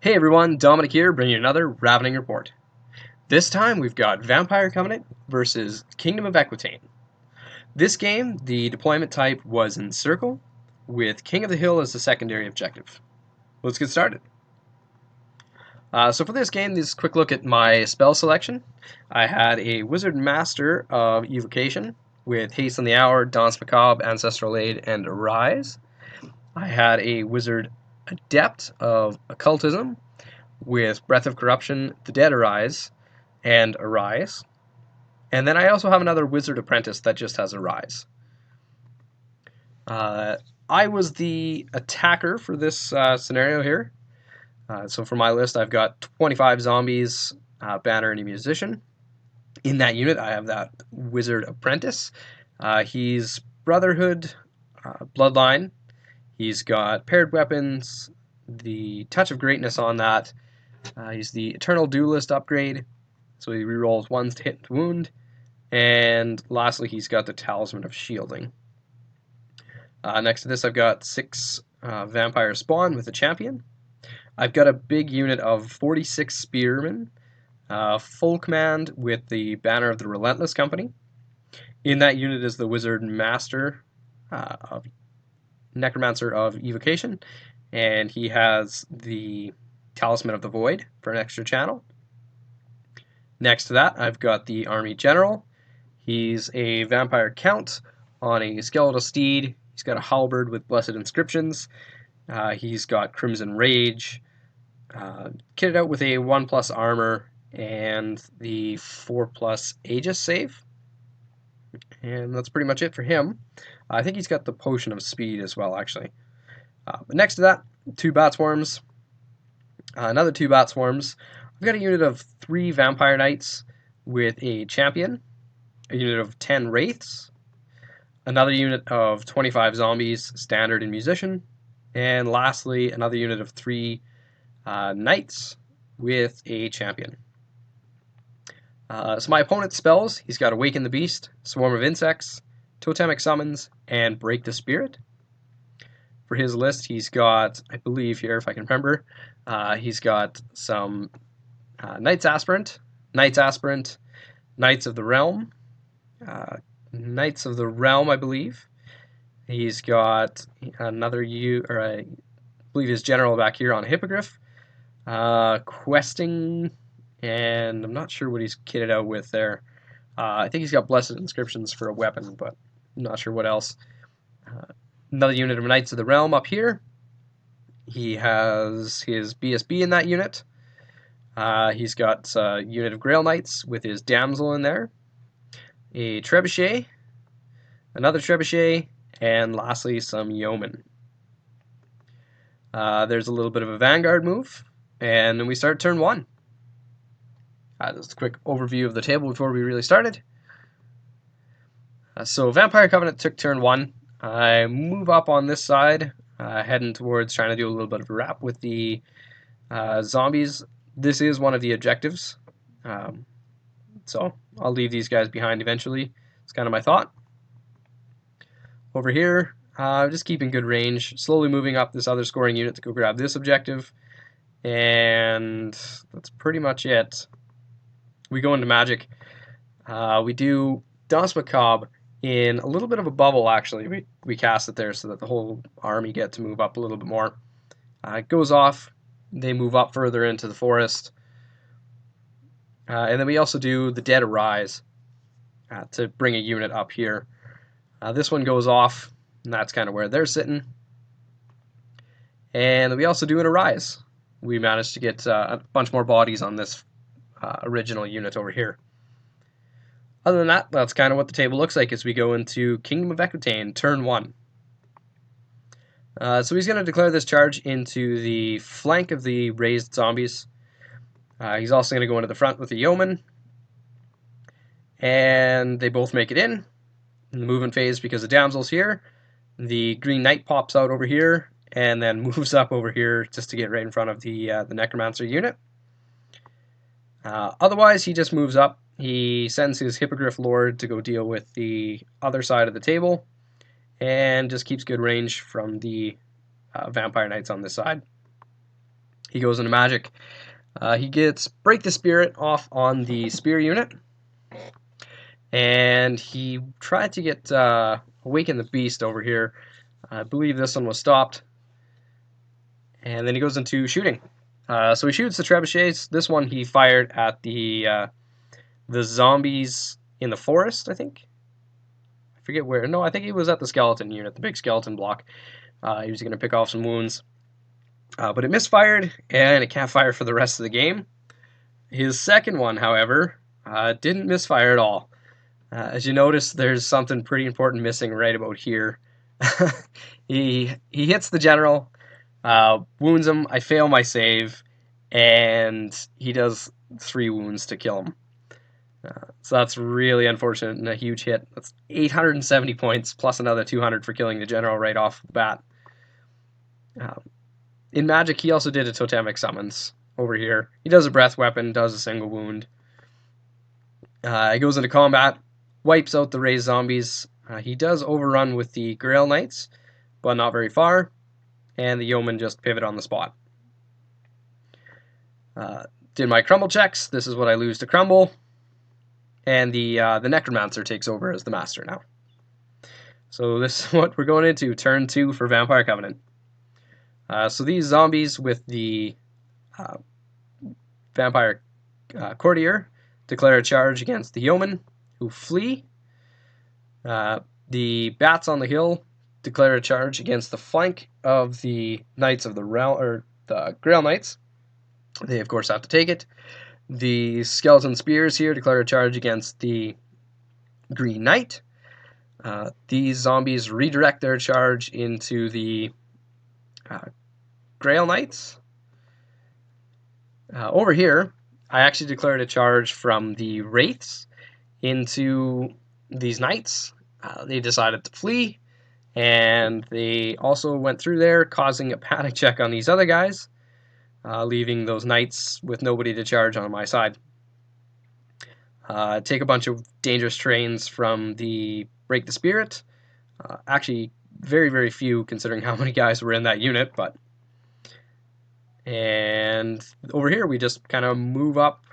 Hey everyone, Dominic here, bringing you another Ravening Report. This time we've got Vampire Covenant versus Kingdom of Equitaine. This game, the deployment type was Encircle, with King of the Hill as the secondary objective. Let's get started. So for this game, this is a quick look at my spell selection. I had a Wizard Master of Evocation with Haste on the Hour, Danse Macabre, Ancestral Aid, and Arise. I had a Wizard Adept of Occultism with Breath of Corruption, The Dead Arise, and Arise. And then I also have another Wizard Apprentice that just has Arise. I was the attacker for this scenario here. So for my list, I've got 25 zombies, banner, and a musician. In that unit, I have that Wizard Apprentice. He's Brotherhood, Bloodline. He's got paired weapons, the Touch of Greatness on that. He's the Eternal Duelist upgrade, so he rerolls ones to hit and to wound. And lastly, he's got the Talisman of Shielding. Next to this, I've got 6 Vampire Spawn with a champion. I've got a big unit of 46 Spearmen, full command with the banner of the Relentless Company. In that unit is the Wizard Master of Necromancer of Evocation, and he has the Talisman of the Void for an extra channel. Next to that, I've got the Army General. He's a Vampire Count on a Skeletal Steed. He's got a Halberd with Blessed Inscriptions. He's got Crimson Rage, kitted out with a 1+ armor and the 4+ Aegis save. And that's pretty much it for him. I think he's got the Potion of Speed as well, actually. But next to that, 2 Bat Swarms. Another 2 Bat Swarms. I've got a unit of 3 Vampire Knights with a champion, a unit of 10 Wraiths, another unit of 25 Zombies, Standard and Musician, and lastly, another unit of 3 Knights with a champion. So my opponent's spells, he's got Awaken the Beast, Swarm of Insects, Totemic Summons, and Break the Spirit. For his list, he's got, I believe here, if I can remember, he's got some Knights Aspirant, Knights of the Realm, I believe. He's got another I believe his general back here on Hippogriff, Questing, and I'm not sure what he's kitted out with there. I think he's got Blessed Inscriptions for a weapon, but I'm not sure what else. Another unit of Knights of the Realm up here. He has his BSB in that unit. He's got a unit of Grail Knights with his Damsel in there. A Trebuchet. Another Trebuchet. And lastly, some Yeomen. There's a little bit of a Vanguard move. And then we start turn 1. Just a quick overview of the table before we really started. So Vampire Covenant took turn 1. I move up on this side, heading towards trying to do a little bit of a wrap with the zombies. This is one of the objectives, so I'll leave these guys behind eventually. It's kind of my thought. Over here, just keeping good range, slowly moving up this other scoring unit to go grab this objective, and that's pretty much it. We go into Magic. We do Danse Macabre in a little bit of a bubble, actually. We cast it there so that the whole army get to move up a little bit more. It goes off. They move up further into the forest. And then we also do the Dead Arise to bring a unit up here. This one goes off, and that's kind of where they're sitting. And we also do an Arise. We managed to get a bunch more bodies on this original unit over here. Other than that, that's kind of what the table looks like as we go into Kingdom of Equitaine, turn 1. So he's going to declare this charge into the flank of the raised zombies. He's also going to go into the front with the Yeoman. And they both make it in the movement phase because the Damsel's here. The Green Knight pops out over here and then moves up over here just to get right in front of the Necromancer unit. Otherwise, he just moves up. He sends his Hippogriff Lord to go deal with the other side of the table and just keeps good range from the Vampire Knights on this side. He goes into magic. He gets Break the Spirit off on the spear unit, and he tried to get Awaken the Beast over here. I believe this one was stopped, and then he goes into shooting. So he shoots the trebuchets. This one he fired at the zombies in the forest, I think. I forget where. No, I think he was at the skeleton unit, the big skeleton block. He was going to pick off some wounds. But it misfired, and it can't fire for the rest of the game. His second one, however, didn't misfire at all. As you notice, there's something pretty important missing right about here. he hits the general, wounds him, I fail my save, and he does 3 wounds to kill him. So that's really unfortunate and a huge hit. That's 870 points plus another 200 for killing the general right off the bat. In magic, he also did a totemic summons over here. He does a breath weapon, does a single wound. He goes into combat, wipes out the raised zombies. He does overrun with the Grail Knights, but not very far, and the Yeomen just pivot on the spot. Did my crumble checks. This is what I lose to crumble. And the Necromancer takes over as the master now. So this is what we're going into, turn 2 for Vampire Covenant. So these zombies with the Vampire Courtier declare a charge against the Yeomen, who flee. The Bats on the Hill declare a charge against the flank of the Knights of the Realm, or the Grail Knights. They, of course, have to take it. The Skeleton Spears here declare a charge against the Green Knight. These zombies redirect their charge into the Grail Knights. Over here, I actually declared a charge from the Wraiths into these Knights. They decided to flee, and they also went through there, causing a panic check on these other guys, leaving those Knights with nobody to charge on my side. Take a bunch of dangerous trains from the Break the Spirit. Actually, very, very few considering how many guys were in that unit, but... And over here, we just kind of move up,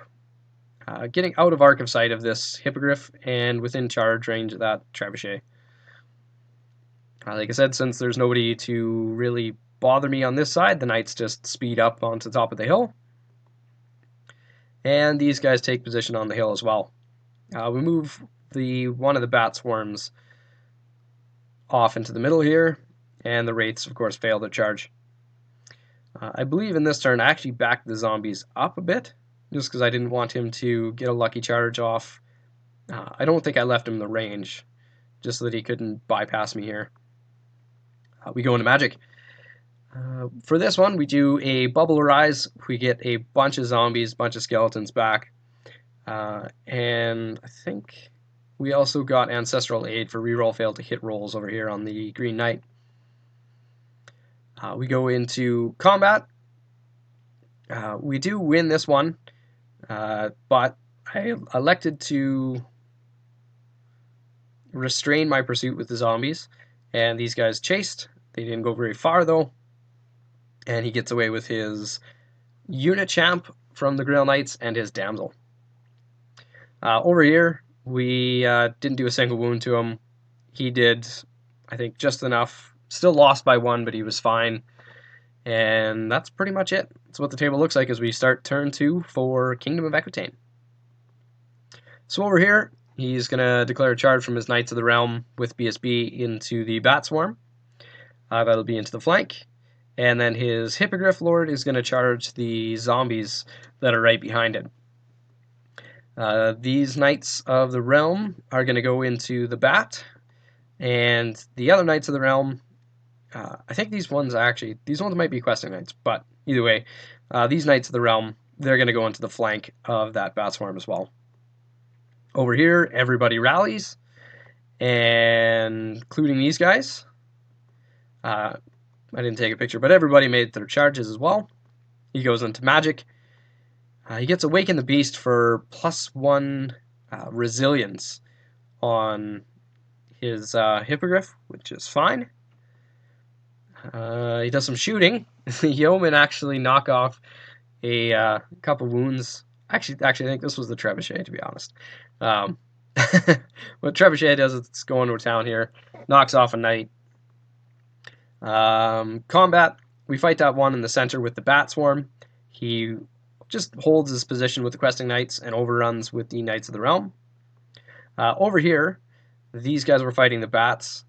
getting out of arc of sight of this Hippogriff and within charge range of that Trebuchet. Like I said, since there's nobody to really bother me on this side, the Knights just speed up onto the top of the hill. And these guys take position on the hill as well. We move one of the Bat Swarms off into the middle here, and the Wraiths, of course, fail their charge. I believe in this turn I actually backed the zombies up a bit, just because I didn't want him to get a lucky charge off. I don't think I left him the range, just so that he couldn't bypass me here. We go into magic. For this one, we do a Bubble Arise. We get a bunch of zombies, bunch of skeletons back. And I think we also got Ancestral Aid for reroll failed to hit rolls over here on the Green Knight. We go into combat. We do win this one, but I elected to restrain my pursuit with the zombies, and these guys chased. They didn't go very far, though, and he gets away with his unit champ from the Grail Knights and his damsel. Over here, we didn't do a single wound to him. He did, I think, just enough. Still lost by 1, but he was fine. And that's pretty much it. That's what the table looks like as we start turn 2 for Kingdom of Equitaine. So over here, he's going to declare a charge from his Knights of the Realm with BSB into the Bat Swarm. That'll be into the flank. And then his Hippogriff Lord is going to charge the zombies that are right behind it. These Knights of the Realm are going to go into the Bat. And the other Knights of the Realm... I think these ones might be questing Knights, but either way, these Knights of the Realm, they're going to go into the flank of that Bat Swarm as well. Over here, everybody rallies, and including these guys. I didn't take a picture, but everybody made their charges as well. He goes into magic. He gets Awaken the Beast for +1 resilience on his Hippogriff, which is fine. He does some shooting. The yeomen actually knock off a couple wounds. Actually, I think this was the trebuchet, to be honest. Um, what trebuchet does is it's going to town here, knocks off a knight. Combat, we fight that one in the center with the bat swarm. He just holds his position with the questing knights and overruns with the knights of the realm. Over here, these guys were fighting the bats.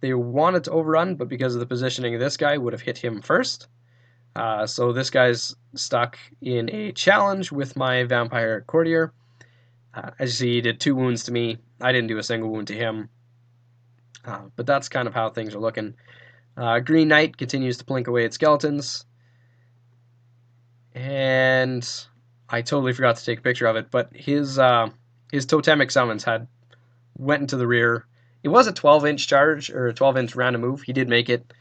They wanted to overrun, but because of the positioning of this guy, would have hit him first. So this guy's stuck in a challenge with my vampire courtier. As you see, he did 2 wounds to me. I didn't do a single wound to him. But that's kind of how things are looking. Green Knight continues to plink away at skeletons. And I totally forgot to take a picture of it, but his totemic summons went into the rear. It was a 12-inch charge, or a 12-inch random move. He did make it.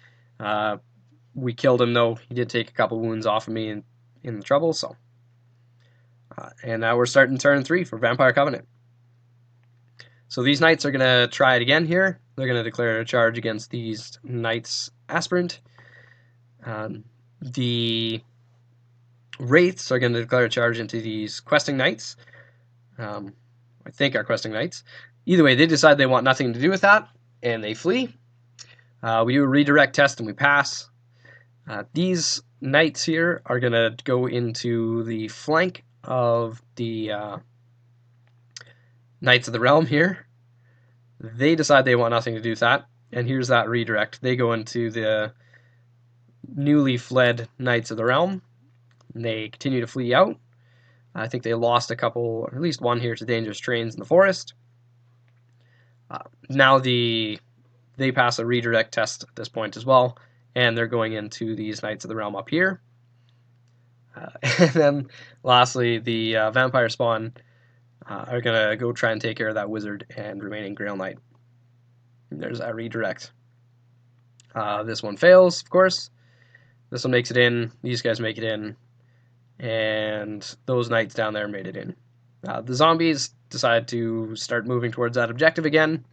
We killed him, though. He did take a couple wounds off of me in the trouble, so. And now we're starting turn 3 for Vampire Covenant. So these knights are going to try it again here. They're going to declare a charge against these knights aspirant. The wraiths are going to declare a charge into these questing knights. I think are questing knights. Either way, they decide they want nothing to do with that, and they flee. We do a redirect test, and we pass. These knights here are going to go into the flank of the Knights of the Realm here. They decide they want nothing to do with that, and here's that redirect. They go into the newly fled Knights of the Realm, and they continue to flee out. I think they lost a couple, or at least one here, to dangerous trains in the forest. Now they pass a redirect test at this point as well, and they're going into these Knights of the Realm up here. And then lastly, the Vampire Spawn are going to go try and take care of that Wizard and remaining Grail Knight. And there's that redirect. This one fails, of course. This one makes it in. These guys make it in. And those knights down there made it in. The zombies decide to start moving towards that objective again.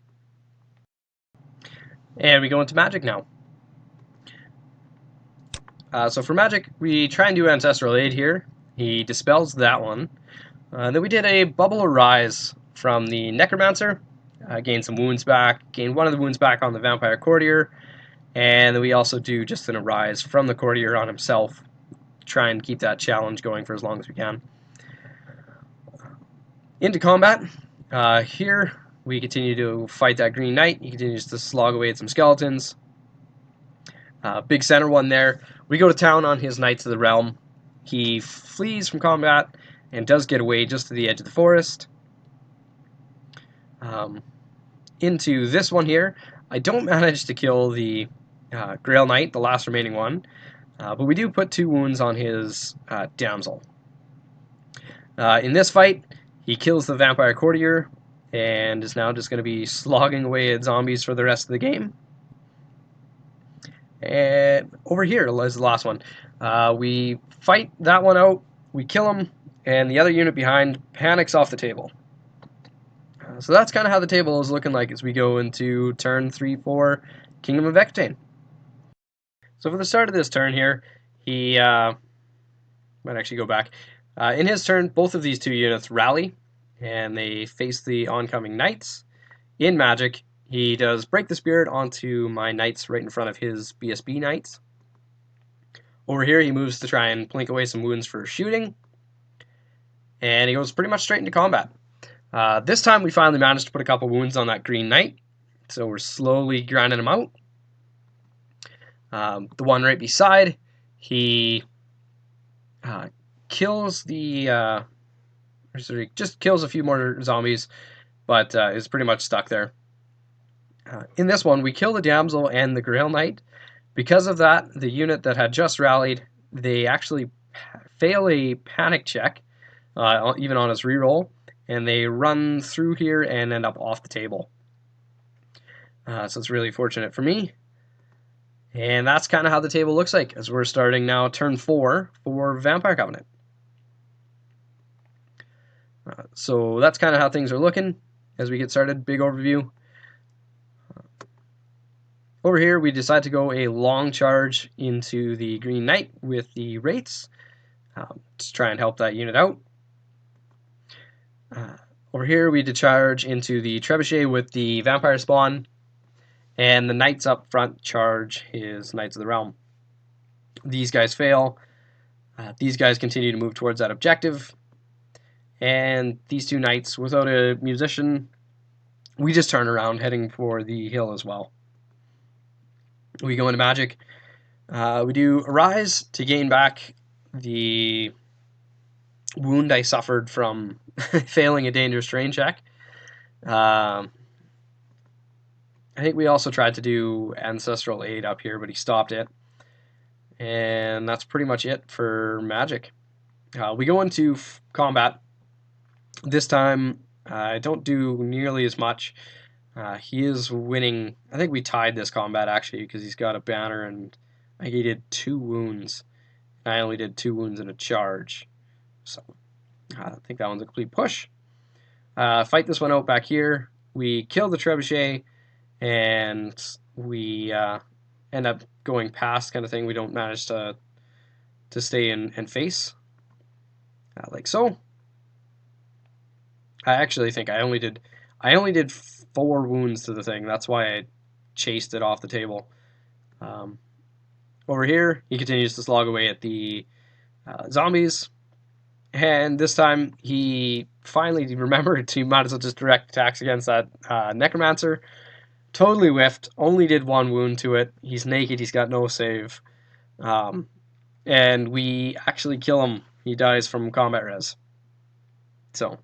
And we go into magic now. So for magic, we try and do Ancestral Aid here. He dispels that one. Then we did a Bubble Arise from the Necromancer. Gained some wounds back. Gained one of the wounds back on the Vampire Courtier. And then we also do just an Arise from the Courtier on himself. Try and keep that challenge going for as long as we can. Into combat. Here, we continue to fight that Green Knight. He continues to slog away at some skeletons. Big center one there. We go to town on his Knights of the Realm. He flees from combat and does get away just to the edge of the forest. Into this one here. I don't manage to kill the Grail Knight, the last remaining one. But we do put 2 wounds on his damsel. In this fight, he kills the Vampire Courtier and is now just going to be slogging away at zombies for the rest of the game. And over here is the last one. We fight that one out, we kill him, and the other unit behind panics off the table. So that's kind of how the table is looking like as we go into turn 3 for Kingdom of Equitaine. So for the start of this turn here, he might actually go back. In his turn, both of these 2 units rally, and they face the oncoming knights. In magic, he does Break the Spirit onto my knights right in front of his BSB knights. Over here, he moves to try and plink away some wounds for shooting, and he goes pretty much straight into combat. This time, we finally managed to put a couple wounds on that Green Knight, so we're slowly grinding him out. The one right beside, he kills the just kills a few more zombies, but is pretty much stuck there. In this one, we kill the damsel and the Grail Knight. Because of that, the unit that had just rallied, they actually fail a panic check, even on his reroll, and they run through here and end up off the table. So it's really fortunate for me. And that's kind of how the table looks like as we're starting now turn 4 for Vampire Covenant. So that's kind of how things are looking as we get started. Big overview. Over here, we decide to go a long charge into the Green Knight with the Wraiths to try and help that unit out. Over here, we charge into the Trebuchet with the Vampire Spawn, and the Knights up front charge his Knights of the Realm. These guys fail. These guys continue to move towards that objective, and these two Knights, without a musician, we just turn around heading for the hill as well. We go into Magic. We do Arise to gain back the wound I suffered from failing a dangerous terrain check. I think we also tried to do Ancestral Aid up here, but he stopped it. And that's pretty much it for Magic. We go into combat. This time, I don't do nearly as much. He is winning. I think we tied this combat actually because he's got a banner and I think he did 2 wounds. I only did 2 wounds in a charge. So I think that one's a complete push. Fight this one out back here. We kill the Trebuchet and we end up going past kind of thing. We don't manage to stay and face like so. I actually think I only did 4 wounds to the thing. That's why I chased it off the table. Over here, he continues to slog away at the zombies. And this time, he finally remembered to might as well just direct attacks against that Necromancer. Totally whiffed. Only did 1 wound to it. He's naked. He's got no save. And we actually kill him. He dies from combat res. So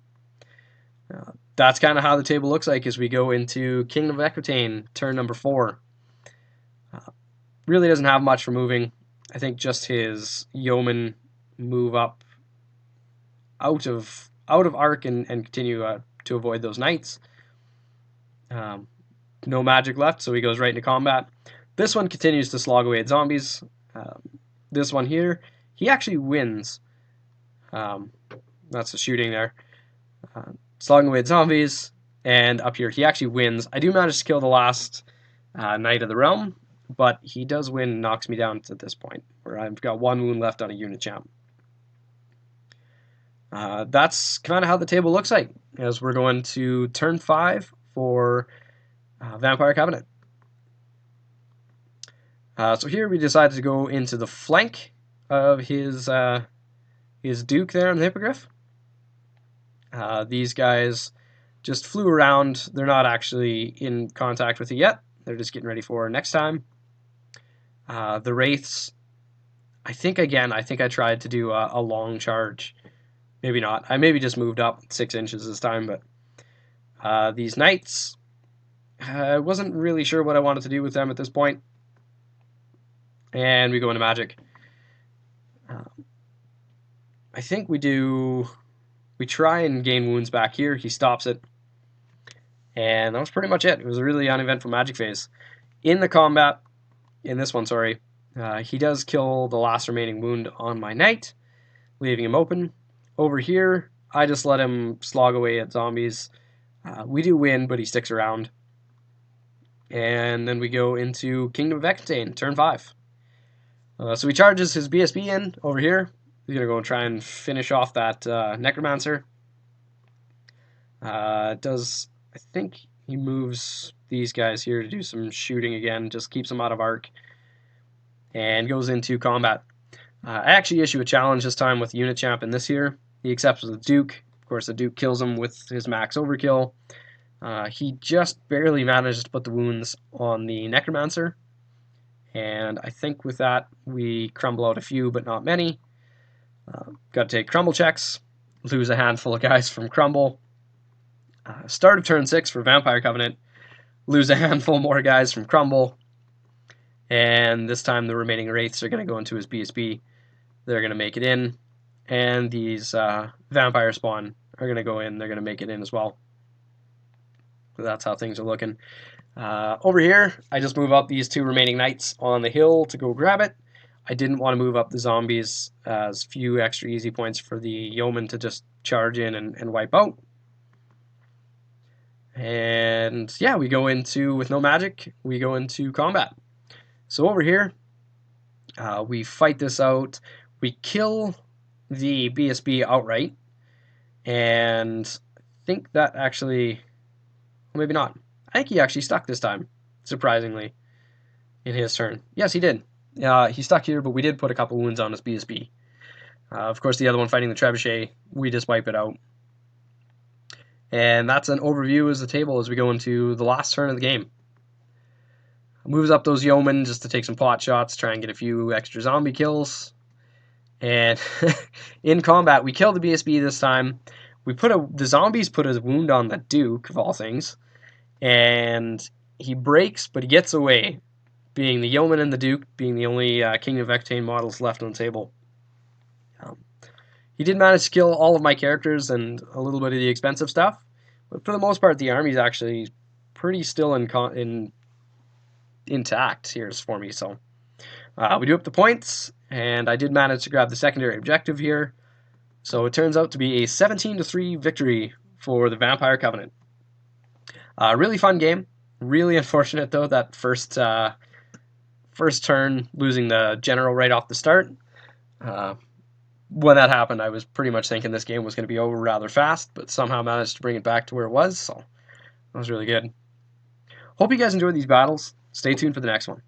that's kind of how the table looks like as we go into Kingdom of Equitaine, turn number 4. Really doesn't have much for moving. I think just his yeomen move up out of arc and continue to avoid those knights. No magic left, so he goes right into combat. This one continues to slog away at zombies. This one here, he actually wins. That's the shooting there. Slogging away at zombies, and up here he actually wins. I do manage to kill the last Knight of the Realm, but he does win and knocks me down to this point, where I've got 1 wound left on a unit champ. That's kind of how the table looks like, as we're going to turn 5 for Vampire Covenant. So here we decided to go into the flank of his Duke there on the Hippogriff. These guys just flew around. They're not actually in contact with it yet. They're just getting ready for next time. The Wraiths, I think I tried to do a long charge. Maybe not. I maybe just moved up 6 inches this time, but these Knights, I wasn't really sure what I wanted to do with them at this point. And we go into Magic. I think we try and gain wounds back here. He stops it. And that was pretty much it. It was a really uneventful Magic phase. In the combat, in this one, sorry, he does kill the last remaining wound on my Knight, leaving him open. Over here, I just let him slog away at zombies. We do win, but he sticks around. And then we go into Kingdom of Equitaine, turn 5. So he charges his BSB in over here. He's going to go and try and finish off that Necromancer. I think he moves these guys here to do some shooting again, just keeps them out of arc, and goes into combat. I actually issue a challenge this time with Unit Champ in this here. He accepts with the Duke. Of course, the Duke kills him with his max overkill. He just barely manages to put the wounds on the Necromancer. And I think with that, we crumble out a few, but not many. Got to take crumble checks, lose a handful of guys from crumble. Start of turn 6 for Vampire Covenant, lose a handful more guys from crumble. And this time the remaining Wraiths are going to go into his BSB. They're going to make it in. And these Vampire Spawn are going to go in. They're going to make it in as well. So that's how things are looking. Over here, I just move up these 2 remaining Knights on the hill to go grab it. I didn't want to move up the zombies as few extra easy points for the yeomen to just charge in and wipe out. And yeah, we go into, with no magic, we go into combat. So over here, we fight this out. We kill the BSB outright, and I think that actually, well, maybe not. I think he actually stuck this time, surprisingly, in his turn. Yes, he did. He stuck here, but we did put a couple wounds on his BSB. Of course, the other one fighting the trebuchet, we just wipe it out. And that's an overview as the table as we go into the last turn of the game. Moves up those yeomen just to take some pot shots, try and get a few extra zombie kills. And in combat, we kill the BSB this time. The zombies put a wound on the Duke, of all things. And he breaks, but he gets away, being the yeoman and the Duke, being the only Kingdom of Equitaine models left on the table. He did manage to kill all of my characters and a little bit of the expensive stuff, but for the most part, the army's actually pretty still intact here for me. So we do up the points, and I did manage to grab the secondary objective here. So it turns out to be a 17-3 victory for the Vampire Covenant. Really fun game. Really unfortunate though that first turn losing the general right off the start. When that happened, I was pretty much thinking this game was going to be over rather fast, but somehow managed to bring it back to where it was, so that was really good. Hope you guys enjoyed these battles. Stay tuned for the next one.